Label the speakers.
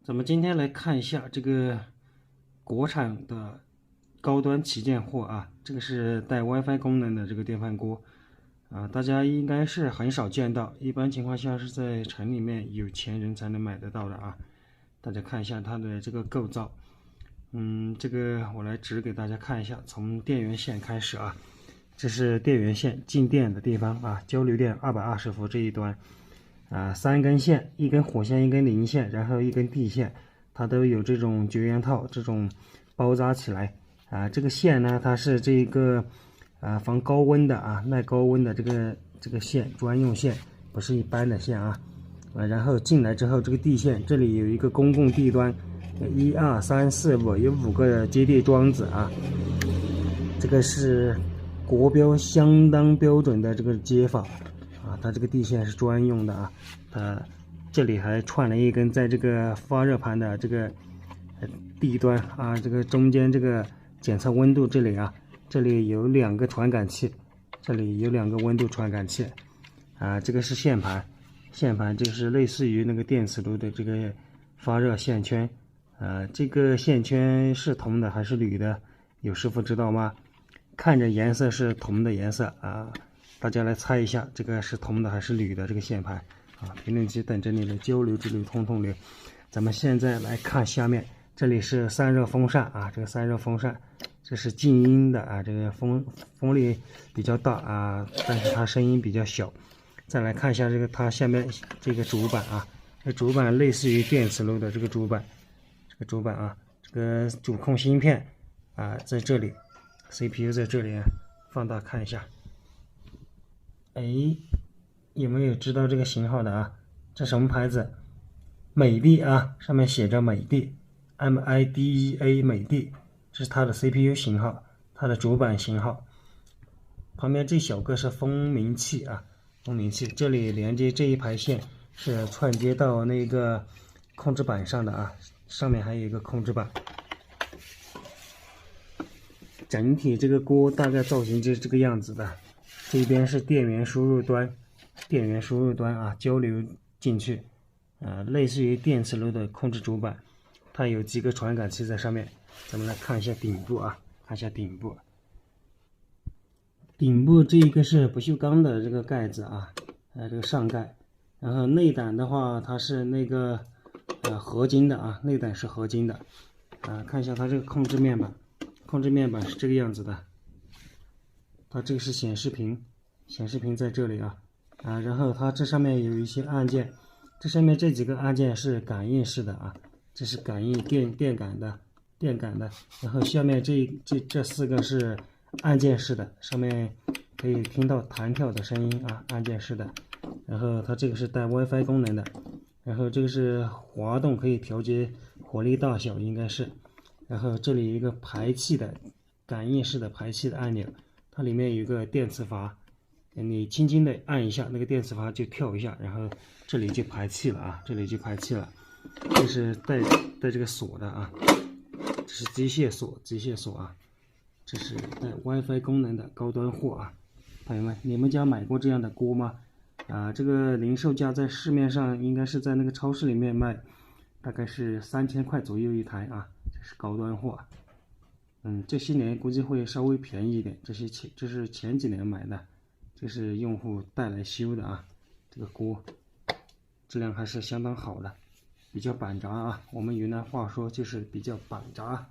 Speaker 1: 咱们今天来看一下这个国产的高端旗舰货啊，这个是带 WiFi 功能的这个电饭锅啊，大家应该是很少见到，一般情况下是在城里面有钱人才能买得到的啊。大家看一下它的这个构造，这个我来指给大家看一下，从电源线开始啊，这是电源线进电的地方啊，交流电220伏这一端。3根线，一根火线，一根零线，然后一根地线，它都有这种绝缘套，这种包扎起来啊。这个线呢，它是这个防高温的啊，耐高温的这个线，专用线，不是一般的线啊。然后进来之后，这个地线这里有一个公共地端，1、2、3、4、5，有5个接地桩子啊。这个是国标相当标准的这个接法。它这个地线是专用的啊，它这里还串了一根在这个发热盘的这个地端啊，这个中间这个检测温度这里啊，这里有2个传感器，这里有2个温度传感器啊，这个是线盘，线盘就是类似于那个电磁炉的这个发热线圈这个线圈是铜的还是铝的？有师傅知道吗？看着颜色是铜的颜色啊。大家来猜一下，这个是铜的还是铝的这个线盘啊？评论区等着你的交流之流，通通流。咱们现在来看下面，这里是散热风扇啊，这个散热风扇，这是静音的啊，这个风力比较大啊，但是它声音比较小。再来看一下这个它下面这个主板啊，这主板类似于电磁炉的这个主板，这个主控芯片啊在这里 ，CPU 在这里啊，放大看一下。有没有知道这个型号的啊？这什么牌子？美的啊，上面写着美的 ，MIDEA 美的，这是它的 CPU 型号，它的主板型号。旁边这小个是蜂鸣器啊，蜂鸣器，这里连接这一排线是串接到那个控制板上的啊，上面还有一个控制板。整体这个锅大概造型就是这个样子的。这边是电源输入端啊，交流进去，类似于电磁炉的控制主板，它有几个传感器在上面。咱们来看一下顶部啊，看一下顶部。顶部这一个是不锈钢的这个盖子啊，这个上盖。然后内胆的话，它是那个合金的啊，内胆是合金的。看一下它这个控制面板，控制面板是这个样子的。它这个是显示屏在这里啊，然后它这上面有一些按键，这上面这几个按键是感应式的啊，这是感应电感的，然后下面这4个是按键式的，上面可以听到弹跳的声音啊，按键式的，然后它这个是带 WiFi 功能的，然后这个是滑动可以调节火力大小应该是，然后这里有一个排气的感应式的排气的按钮。它里面有一个电磁阀，你轻轻的按一下，那个电磁阀就跳一下，然后这里就排气了啊，这里就排气了。这是带这个锁的啊，这是机械锁啊，这是带 WiFi 功能的高端货啊。朋友们，你们家买过这样的锅吗？这个零售价在市面上应该是在那个超市里面卖，大概是3000块左右一台啊，这是高端货。这些年估计会稍微便宜一点，这是前几年买的，这是用户带来修的啊，这个锅质量还是相当好的，比较板扎啊，我们云南话说就是比较板扎。